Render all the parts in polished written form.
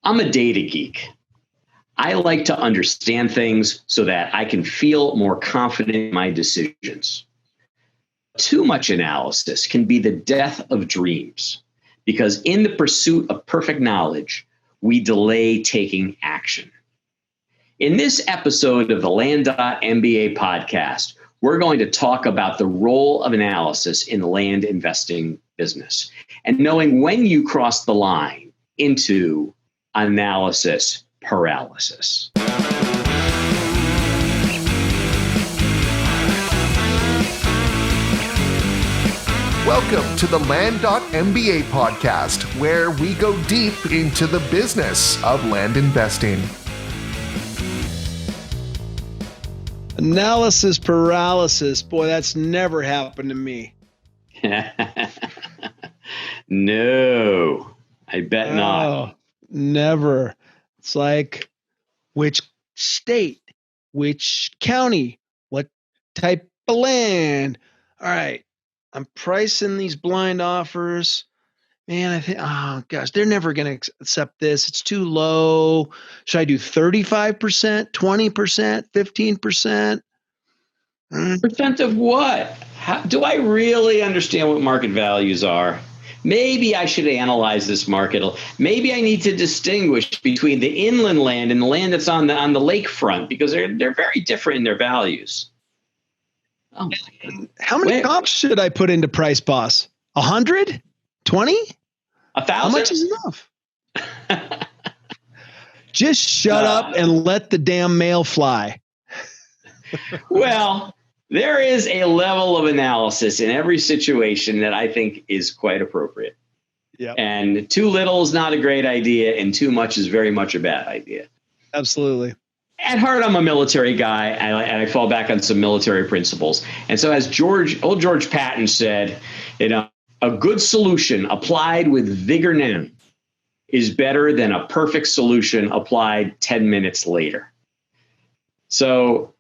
I'm a data geek. I like to understand things so that I can feel more confident in my decisions. Too much analysis can be the death of dreams because in the pursuit of perfect knowledge, we delay taking action. In this episode of the Land.MBA Podcast, we're going to talk about the role of analysis in the land investing business and knowing when you cross the line into analysis paralysis. Welcome to the Land.MBA Podcast, where we go deep into the business of land investing. Analysis paralysis. Boy, that's never happened to me. No, I bet not. Never. It's like which state, which county, what type of land. All right, I'm pricing these blind offers. Man, I think, oh gosh, they're never going to accept this. It's too low. Should I do 35%, 20%, 15%? Percent of what? Do I really understand what market values are? Maybe I should analyze this market. Maybe I need to distinguish between the inland land and the land that's on the lakefront because they're very different in their values. Oh, how many comps should I put into Price Boss? 100? 20? 1,000? How much is enough? Just shut up and let the damn mail fly. Well, there is a level of analysis in every situation that I think is quite appropriate. Yeah. And too little is not a great idea, and too much is very much a bad idea. Absolutely. At heart, I'm a military guy, and I fall back on some military principles. And so as old George Patton said, a good solution applied with vigor now is better than a perfect solution applied 10 minutes later. So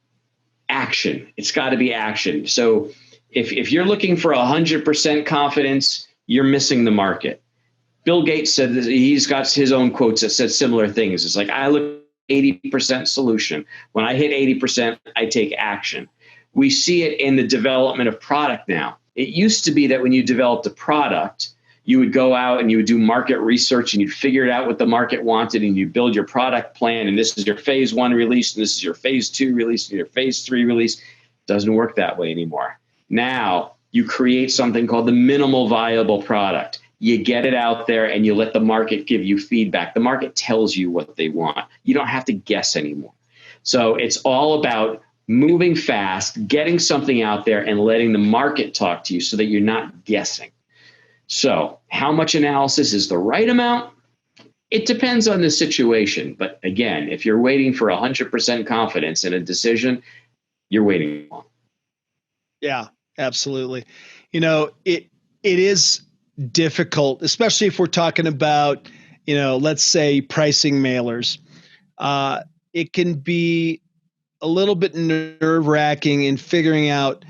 action. It's got to be action. So if you're looking for 100% confidence, you're missing the market. Bill Gates said that he's got his own quotes that said similar things. It's like, I look at 80% solution. When I hit 80%, I take action. We see it in the development of product now. It used to be that when you developed a product, you would go out and you would do market research and you'd figure out what the market wanted and you build your product plan. And this is your phase 1 release. And this is your phase 2 release and your phase 3 release. Doesn't work that way anymore. Now you create something called the minimal viable product. You get it out there and you let the market give you feedback. The market tells you what they want. You don't have to guess anymore. So it's all about moving fast, getting something out there and letting the market talk to you so that you're not guessing. So how much analysis is the right amount? It depends on the situation. But again, if you're waiting for 100% confidence in a decision, you're waiting long. Yeah, absolutely. It is difficult, especially if we're talking about, let's say pricing mailers. It can be a little bit nerve-wracking in figuring out,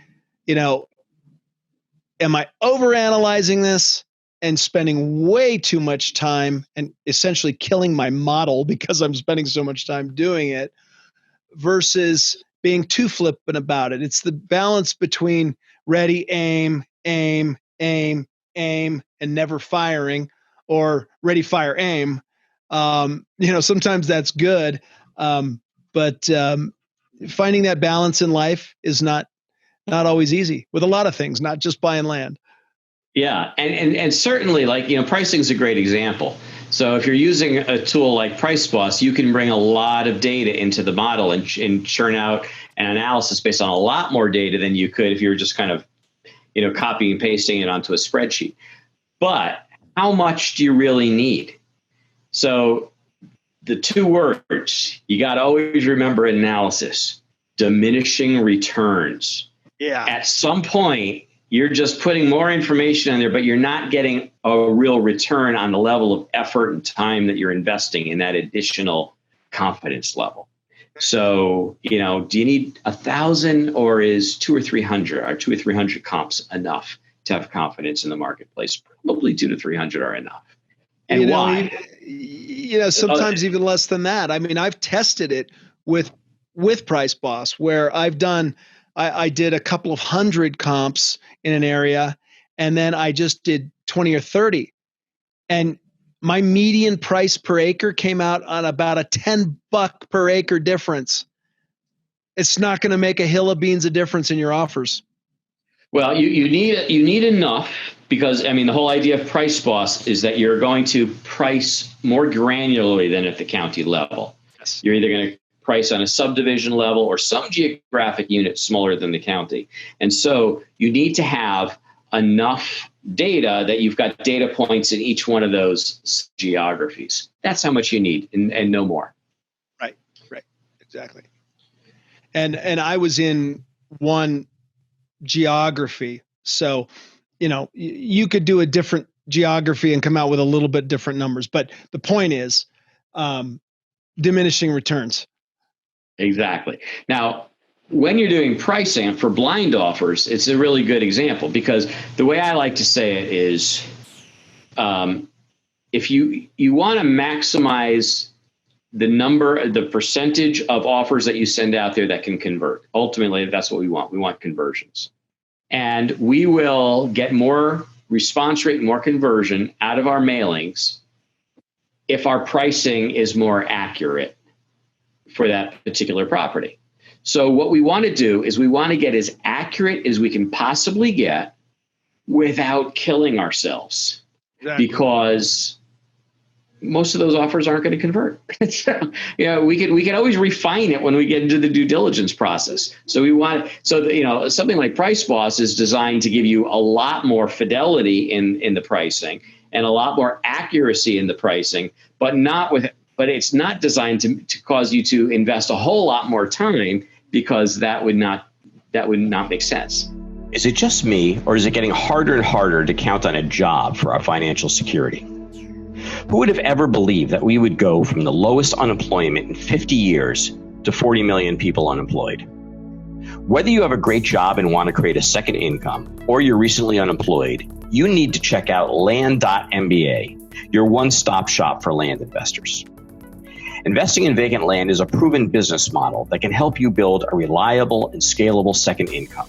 am I overanalyzing this and spending way too much time and essentially killing my model because I'm spending so much time doing it versus being too flippant about it? It's the balance between ready, aim, and never firing, or ready, fire, aim. Sometimes that's good. But finding that balance in life is not always easy with a lot of things, not just buying land. Yeah. And certainly pricing is a great example. So if you're using a tool like Price Boss, you can bring a lot of data into the model and churn out an analysis based on a lot more data than you could if you were just kind of, copying and pasting it onto a spreadsheet. But how much do you really need? So the two words you got to always remember in analysis: diminishing returns. Yeah. At some point, you're just putting more information in there, but you're not getting a real return on the level of effort and time that you're investing in that additional confidence level. So, do you need 1,000 or is 200 or 300 or 200 or 300 comps enough to have confidence in the marketplace? Probably 200 to 300 are enough. And why? sometimes even less than that. I mean, I've tested it with Price Boss, where I did a couple of hundred comps in an area, and then I just did 20 or 30. And my median price per acre came out on about a $10 per acre difference. It's not going to make a hill of beans of difference in your offers. Well, you need enough, because I mean the whole idea of Price Boss is that you're going to price more granularly than at the county level. Yes. You're either going to price on a subdivision level or some geographic unit smaller than the county. And so you need to have enough data that you've got data points in each one of those geographies. That's how much you need, and no more. Right, exactly. And I was in one geography, so you could do a different geography and come out with a little bit different numbers. But the point is, diminishing returns. Exactly. Now, when you're doing pricing for blind offers, it's a really good example, because the way I like to say it is, if you want to maximize the percentage of offers that you send out there that can convert. Ultimately, that's what we want. We want conversions. And we will get more response rate, more conversion out of our mailings if our pricing is more accurate for that particular property. So what we want to do is we want to get as accurate as we can possibly get without killing ourselves. Exactly. Because most of those offers aren't going to convert. So, we can always refine it when we get into the due diligence process. So something like Price Boss is designed to give you a lot more fidelity in the pricing and a lot more accuracy in the pricing, but it's not designed to cause you to invest a whole lot more time, because that would not make sense. Is it just me, or is it getting harder and harder to count on a job for our financial security? Who would have ever believed that we would go from the lowest unemployment in 50 years to 40 million people unemployed? Whether you have a great job and want to create a second income, or you're recently unemployed, you need to check out Land.MBA, your one-stop shop for land investors. Investing in vacant land is a proven business model that can help you build a reliable and scalable second income.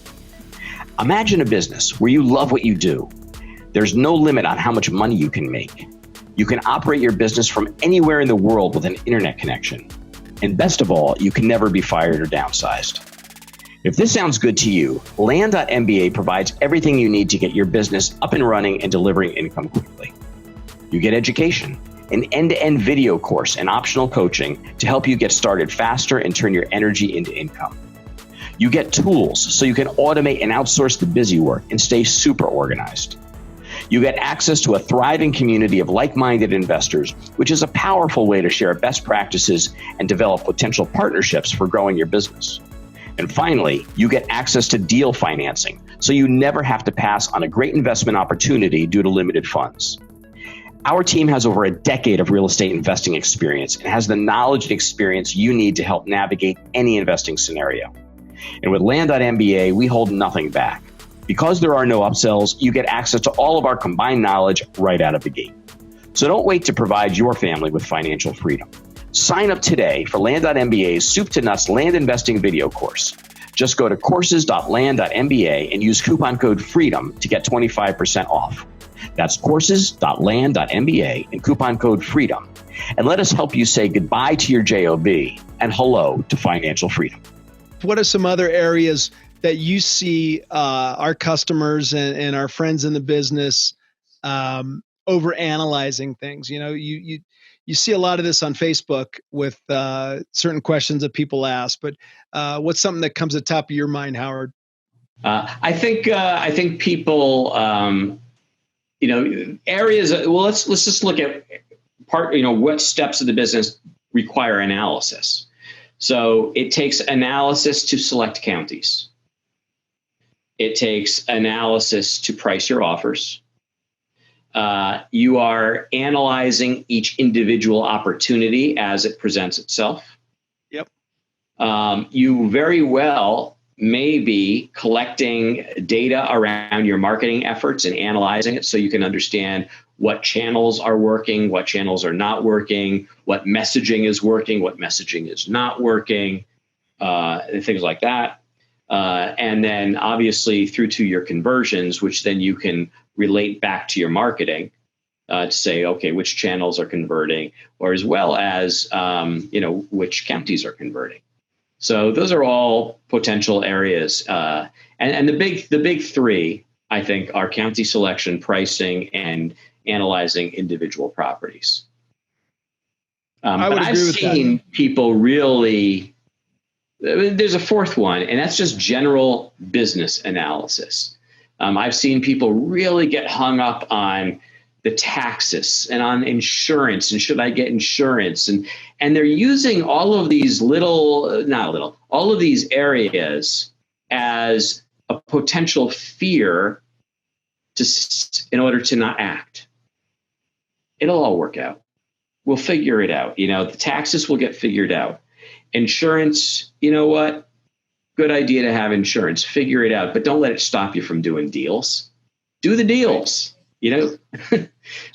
Imagine a business where you love what you do. There's no limit on how much money you can make. You can operate your business from anywhere in the world with an internet connection. And best of all, you can never be fired or downsized. If this sounds good to you, Land.MBA provides everything you need to get your business up and running and delivering income quickly. You get education, an end-to-end video course and optional coaching to help you get started faster and turn your energy into income. You get tools so you can automate and outsource the busy work and stay super organized. You get access to a thriving community of like-minded investors, which is a powerful way to share best practices and develop potential partnerships for growing your business. And finally, you get access to deal financing, so you never have to pass on a great investment opportunity due to limited funds. Our team has over a decade of real estate investing experience and has the knowledge and experience you need to help navigate any investing scenario. And with Land.MBA, we hold nothing back. Because there are no upsells, you get access to all of our combined knowledge right out of the gate. So don't wait to provide your family with financial freedom. Sign up today for Land.MBA's Soup to Nuts Land Investing video course. Just go to courses.land.mba and use coupon code FREEDOM to get 25% off. That's courses.land.mba and coupon code FREEDOM. And let us help you say goodbye to your JOB and hello to financial freedom. What are some other areas that you see our customers and our friends in the business over analyzing things? You see a lot of this on Facebook with certain questions that people ask, but what's something that comes at the top of your mind, Howard? I think people, areas. Well, let's just look at what steps of the business require analysis. So it takes analysis to select counties. It takes analysis to price your offers. You are analyzing each individual opportunity as it presents itself. Yep. You very well maybe collecting data around your marketing efforts and analyzing it so you can understand what channels are working, what channels are not working, what messaging is working, what messaging is not working, things like that. And then obviously through to your conversions, which then you can relate back to your marketing to say, okay, which channels are converting, or as well as, which counties are converting. So those are all potential areas. And the big three, I think, are county selection, pricing, and analyzing individual properties. But I've seen people really, there's a fourth one, and that's just general business analysis. I've seen people really get hung up on the taxes and on insurance, and should I get insurance? And they're using all of these all of these areas as a potential fear in order to not act. It'll all work out. We'll figure it out. The taxes will get figured out. Insurance, you know what? Good idea to have insurance. Figure it out, but don't let it stop you from doing deals. Do the deals. Just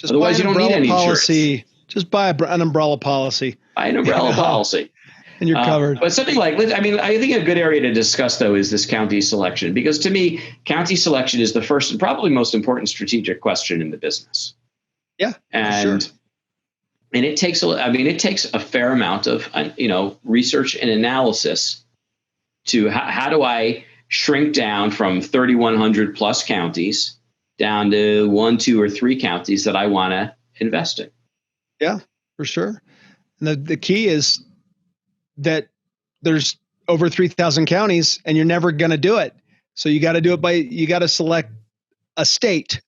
otherwise you don't need any policy. insurance. Just buy an umbrella policy. Buy an umbrella policy. And you're covered. But something like, I think a good area to discuss, though, is this county selection, because to me, county selection is the first and probably most important strategic question in the business. Yeah, and sure. And it takes a fair amount of research and analysis to how do I shrink down from 3,100 plus counties down to 1, 2, or 3 counties that I want to invest in. Yeah, for sure. And the key is that there's over 3,000 counties and you're never going to do it. So you got to do it you got to select a state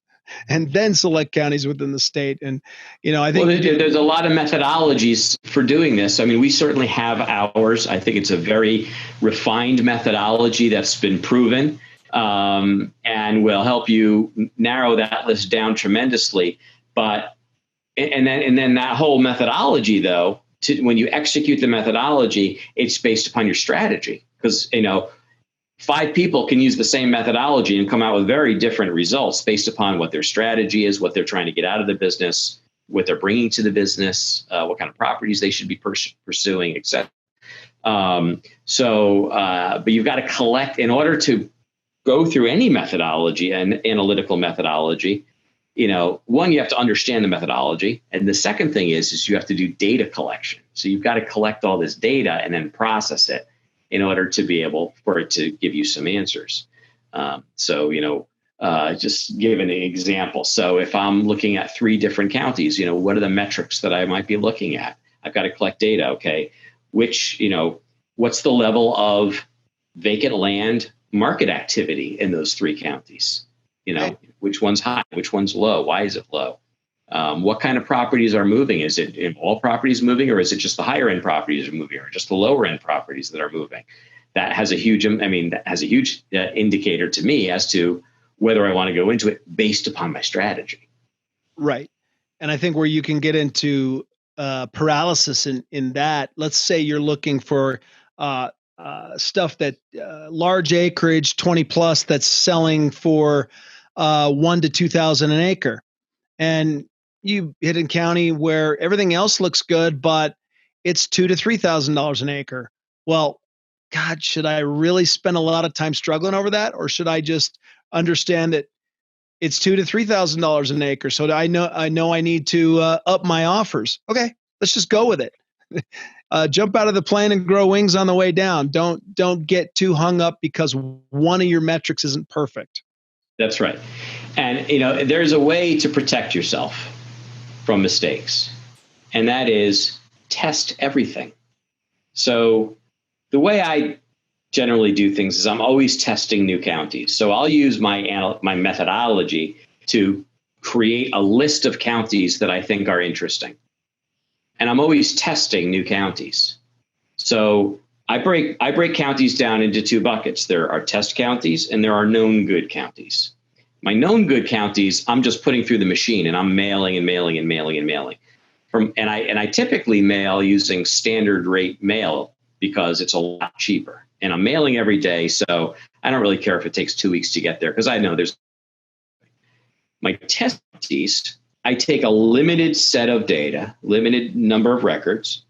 and then select counties within the state. And, I think there's a lot of methodologies for doing this. We certainly have ours. I think it's a very refined methodology that's been proven. And will help you narrow that list down tremendously. But and then that whole methodology, though, when you execute the methodology, it's based upon your strategy, because 5 people can use the same methodology and come out with very different results based upon what their strategy is, what they're trying to get out of the business, what they're bringing to the business, what kind of properties they should be pursuing, et cetera. But you've got to collect in order to go through any methodology and analytical methodology. One, you have to understand the methodology. And the second thing is you have to do data collection. So you've got to collect all this data and then process it in order to be able for it to give you some answers. Just give an example. So if I'm looking at 3 different counties, what are the metrics that I might be looking at? I've got to collect data. Okay. What's the level of vacant land market activity in those 3 counties? Which one's high, which one's low? Why is it low? What kind of properties are moving? Is it all properties moving, or is it just the higher end properties are moving, or just the lower end properties that are moving? That has a huge, indicator to me as to whether I want to go into it based upon my strategy. Right. And I think where you can get into paralysis in that, let's say you're looking for stuff that large acreage, 20 plus, that's selling for 1,000 to 2,000 an acre. And you hit a county where everything else looks good, but it's $2,000 to $3,000 an acre. Well, God, should I really spend a lot of time struggling over that? Or should I just understand that it's $2,000 to $3,000 an acre? So I know I need to up my offers. Okay, let's just go with it. Jump out of the plane and grow wings on the way down. Don't get too hung up because one of your metrics isn't perfect. That's right. And, there's a way to protect yourself from mistakes, and that is test everything. So the way I generally do things is I'm always testing new counties. So I'll use my methodology to create a list of counties that I think are interesting. And I'm always testing new counties. So I break counties down into 2 buckets. There are test counties and there are known good counties. My known good counties, I'm just putting through the machine and I'm mailing and mailing and mailing and mailing. And I typically mail using standard rate mail because it's a lot cheaper. and I'm mailing every day. So I don't really care if it takes 2 weeks to get there, because I know there's my test counties. I take a limited set of data, limited number of records,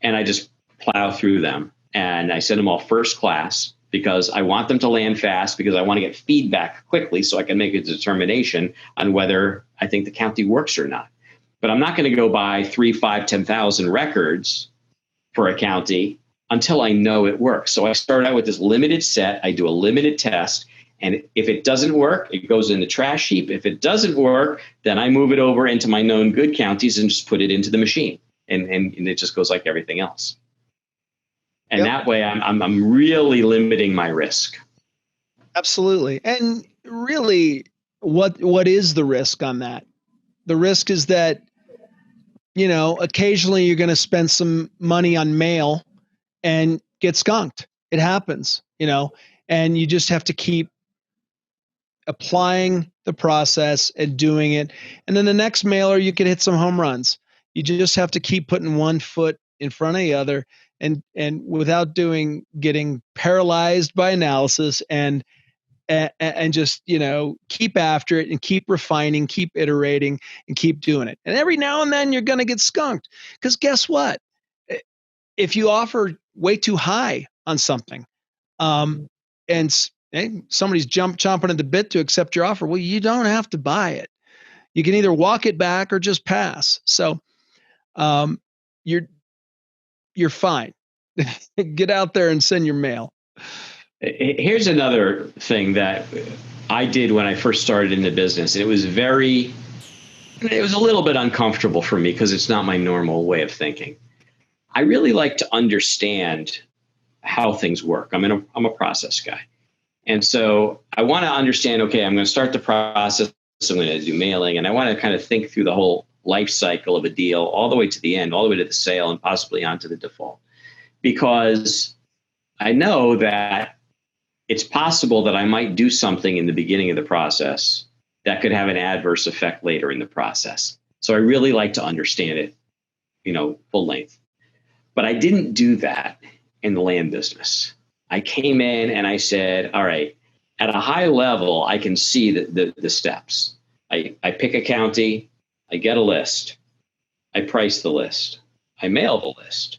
and I just plow through them. And I send them all first class because I want them to land fast, because I want to get feedback quickly so I can make a determination on whether I think the county works or not. But I'm not going to go buy 3, 5, 10,000 records for a county until I know it works. So I start out with this limited set. I do a limited test. And if it doesn't work, it goes in the trash heap. If it doesn't work, then I move it over into my known good counties and just put it into the machine. And it just goes like everything else. And that way I'm really limiting my risk. Absolutely. And really, what is the risk on that? The risk is that, occasionally you're going to spend some money on mail and get skunked. It happens, and you just have to keep applying the process and doing it. And then the next mailer, you could hit some home runs. You just have to keep putting one foot in front of the other, and without getting paralyzed by analysis, and just, keep after it and keep refining, keep iterating, and keep doing it. And every now and then you're going to get skunked, because guess what? If you offer way too high on something, and somebody's chomping at the bit to accept your offer, well, you don't have to buy it. You can either walk it back or just pass. So you're fine. Get out there and send your mail. Here's another thing that I did when I first started in the business. It was a little bit uncomfortable for me because it's not my normal way of thinking. I really like to understand how things work. I'm a process guy. And so I want to understand, okay, I'm going to start the process. I'm going to do mailing, and I want to kind of think through the whole life cycle of a deal all the way to the end, all the way to the sale, and possibly onto the default. Because I know that it's possible that I might do something in the beginning of the process that could have an adverse effect later in the process. So I really like to understand it, full length. But I didn't do that in the land business. I came in and I said, all right, at a high level, I can see the steps. I pick a county, I get a list, I price the list, I mail the list,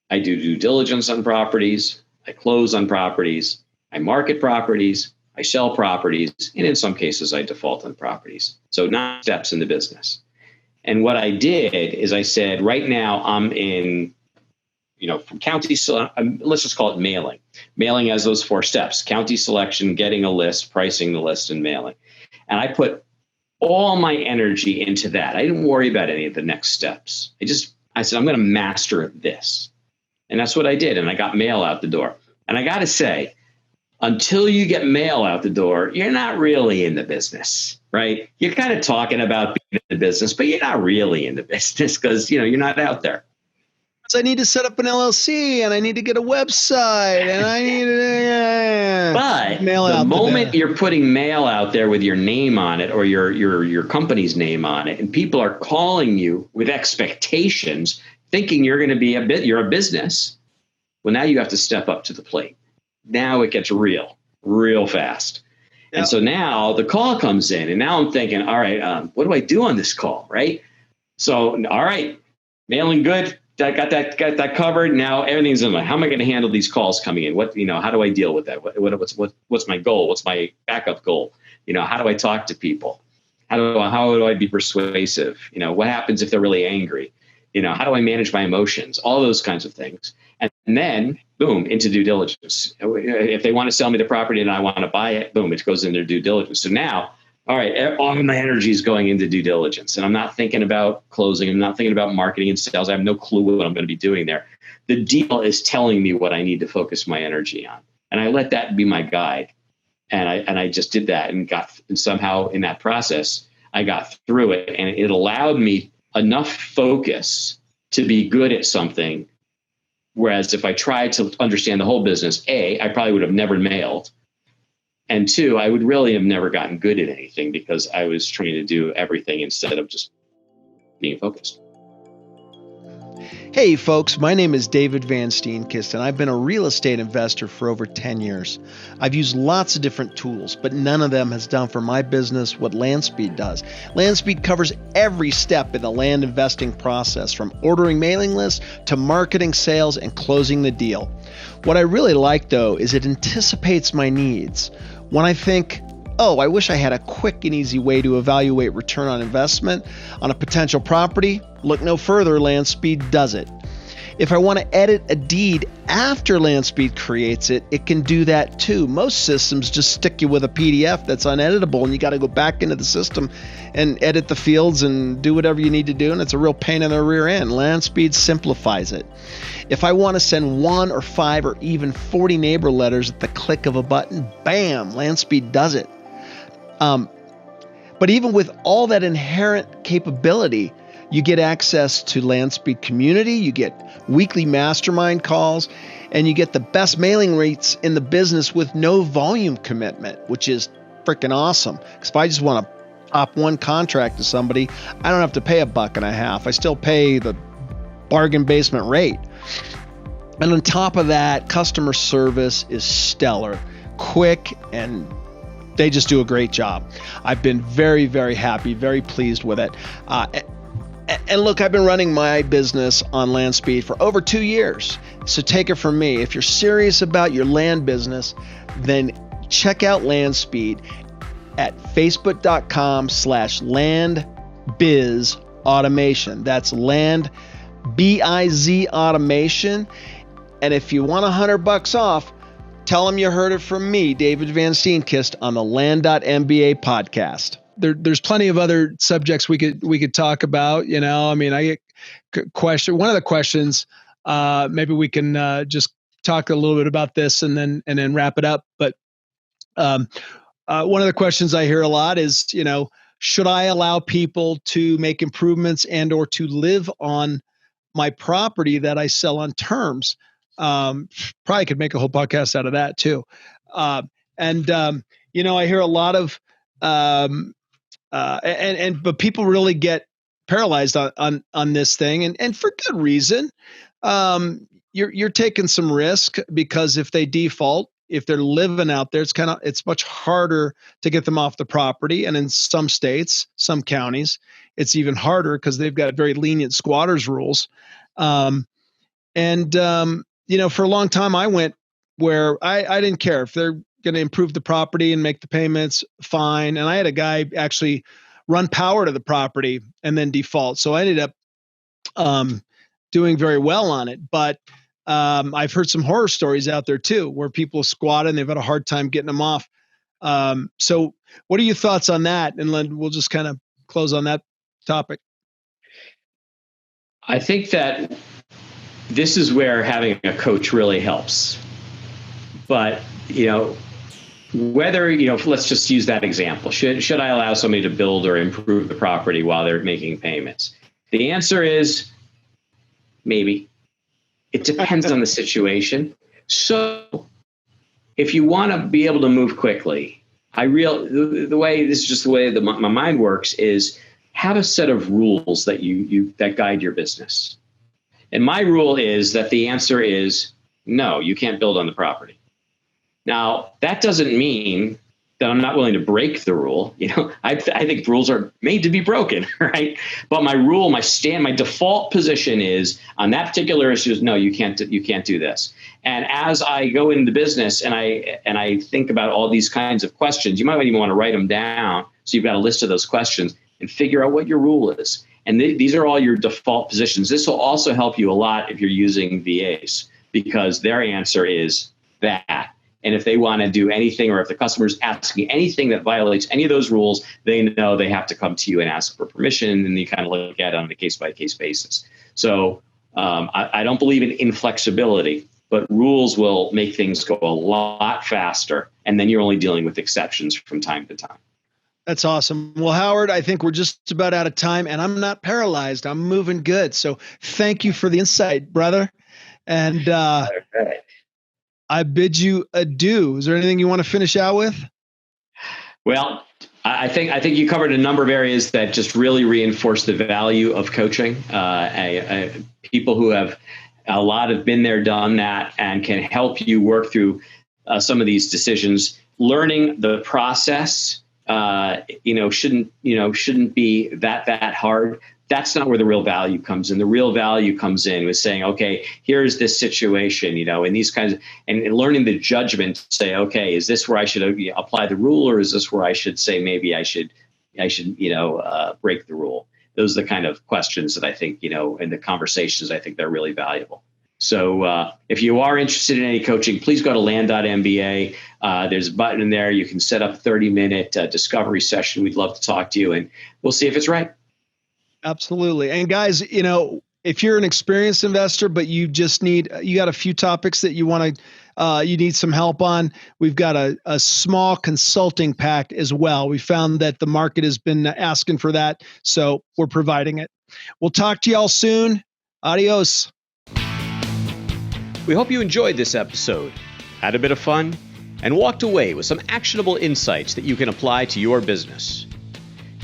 I do due diligence on properties, I close on properties, I market properties, I sell properties, and in some cases I default on properties. So 9 steps in the business. And what I did is I said, right now I'm in, from county, let's just call it mailing. Mailing has those 4 steps: county selection, getting a list, pricing the list, and mailing. And I put all my energy into that. I didn't worry about any of the next steps. I said, I'm going to master this. And that's what I did. And I got mail out the door. And I got to say, until you get mail out the door, you're not really in the business, right? You're kind of talking about being in the business, but you're not really in the business because, you're not out there. I need to set up an LLC, and I need to get a website, and I need to but the moment you're putting mail out there with your name on it, or your company's name on it, and people are calling you with expectations, thinking you're going to be you're a business, well, now you have to step up to the plate. Now it gets real fast. Yep. And so now the call comes in, and now I'm thinking, all right, what do I do on this call, right? So, all right, mailing good. I got that covered. Now everything's in my. How am I going to handle these calls coming in? How do I deal with that? What's my goal? What's my backup goal? How do I talk to people? How do I be persuasive? What happens if they're really angry? How do I manage my emotions? All those kinds of things. And then, boom, into due diligence. If they want to sell me the property and I want to buy it, boom, it goes in their due diligence. So now, all right, all of my energy is going into due diligence, and I'm not thinking about closing. I'm not thinking about marketing and sales. I have no clue what I'm going to be doing there. The deal is telling me what I need to focus my energy on, and I let that be my guide. And I just did that, and somehow in that process, I got through it, and it allowed me enough focus to be good at something. Whereas if I tried to understand the whole business, A, I probably would have never mailed. And 2, I would really have never gotten good at anything because I was trying to do everything instead of just being focused. Hey folks, my name is David Van Steenkist and I've been a real estate investor for over 10 years. I've used lots of different tools, but none of them has done for my business what LandSpeed does. LandSpeed covers every step in the land investing process, from ordering mailing lists to marketing, sales, and closing the deal. What I really like though is it anticipates my needs. When I think, oh, I wish I had a quick and easy way to evaluate return on investment on a potential property, look no further, LandSpeed does it. If I want to edit a deed after LandSpeed creates it, it can do that too. Most systems just stick you with a PDF that's uneditable and you got to go back into the system and edit the fields and do whatever you need to do, and it's a real pain in the rear end. LandSpeed simplifies it. If I want to send 1 or 5 or even 40 neighbor letters at the click of a button, bam, LandSpeed does it. But even with all that inherent capability, you get access to LandSpeed Community, you get weekly mastermind calls, and you get the best mailing rates in the business with no volume commitment, which is freaking awesome. Because if I just want to pop one contract to somebody, I don't have to pay $1.50. I still pay the bargain basement rate. And on top of that, customer service is stellar, quick, and they just do a great job. I've been very, very happy, very pleased with it. And look, I've been running my business on LandSpeed for over 2 years. So take it from me. If you're serious about your land business, then check out LandSpeed at facebook.com/landbizautomation. That's land, B-I-Z automation. And if you want $100 off, tell them you heard it from me, David Van Steenkist, on the Land.MBA podcast. There's plenty of other subjects we could talk about. You know, I mean, I get question. One of the questions, maybe we can just talk a little bit about this and then wrap it up. But one of the questions I hear a lot is, you know, should I allow people to make improvements and or to live on my property that I sell on terms? Probably could make a whole podcast out of that too. You know, I hear a lot of, but people really get paralyzed on this thing, and for good reason. You're taking some risk, because if they default, if they're living out there, it's much harder to get them off the property. And in some states, some counties, it's even harder because they've got very lenient squatters rules. You know, for a long time, I went where I didn't care if they're going to improve the property and make the payments, fine. And I had a guy actually run power to the property and then default. So I ended up doing very well on it. But I've heard some horror stories out there too, where people squat and they've had a hard time getting them off. So what are your thoughts on that? And then we'll just kind of close on that topic. I think that this is where having a coach really helps. But, you know, whether, you know, let's just use that example. Should I allow somebody to build or improve the property while they're making payments? The answer is maybe. It depends on the situation. So if you want to be able to move quickly, the way this is just the way that my mind works is have a set of rules that that guide your business. And my rule is that the answer is no, you can't build on the property. Now, that doesn't mean that I'm not willing to break the rule. You know, I think rules are made to be broken, right? But my rule, my default position is on that particular issue is no, you can't do this. And as I go into business and I think about all these kinds of questions, you might even want to write them down so you've got a list of those questions and figure out what your rule is. And these are all your default positions. This will also help you a lot if you're using VAs, because their answer is that. And if they want to do anything, or if the customer's asking anything that violates any of those rules, they know they have to come to you and ask for permission, and you kind of look at it on a case-by-case basis. So I don't believe in inflexibility, but rules will make things go a lot faster, and then you're only dealing with exceptions from time to time. That's awesome. Well, Howard, I think we're just about out of time, and I'm not paralyzed. I'm moving good. So thank you for the insight, brother. And Okay. I bid you adieu. Is there anything you want to finish out with? Well, I think you covered a number of areas that just really reinforce the value of coaching. People who have been there, done that, and can help you work through some of these decisions. Learning the process, shouldn't be that hard. That's not where the real value comes in. The real value comes in with saying, okay, here's this situation, and these kinds of, and learning the judgment to say, okay, is this where I should apply the rule, or is this where I should say, maybe I should break the rule? Those are the kind of questions that I think, in the conversations, I think they're really valuable. So if you are interested in any coaching, please go to Land.MBA. There's a button in there. You can set up a 30-minute discovery session. We'd love to talk to you, and we'll see if it's right. Absolutely. And guys, if you're an experienced investor, but you got a few topics that you need some help on, we've got a small consulting pack as well. We found that the market has been asking for that, so we're providing it. We'll talk to y'all soon. Adios. We hope you enjoyed this episode, had a bit of fun, and walked away with some actionable insights that you can apply to your business.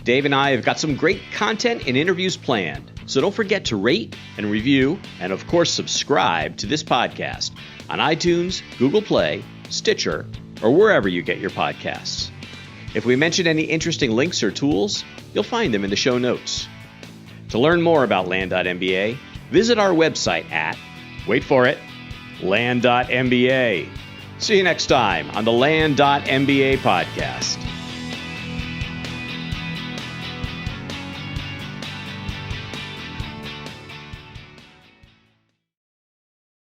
Dave and I have got some great content and interviews planned, so don't forget to rate and review, and of course subscribe to this podcast on iTunes, Google Play, Stitcher, or wherever you get your podcasts. If we mention any interesting links or tools, you'll find them in the show notes. To learn more about Land.MBA, visit our website at, wait for it, Land.MBA. See you next time on the Land.MBA podcast.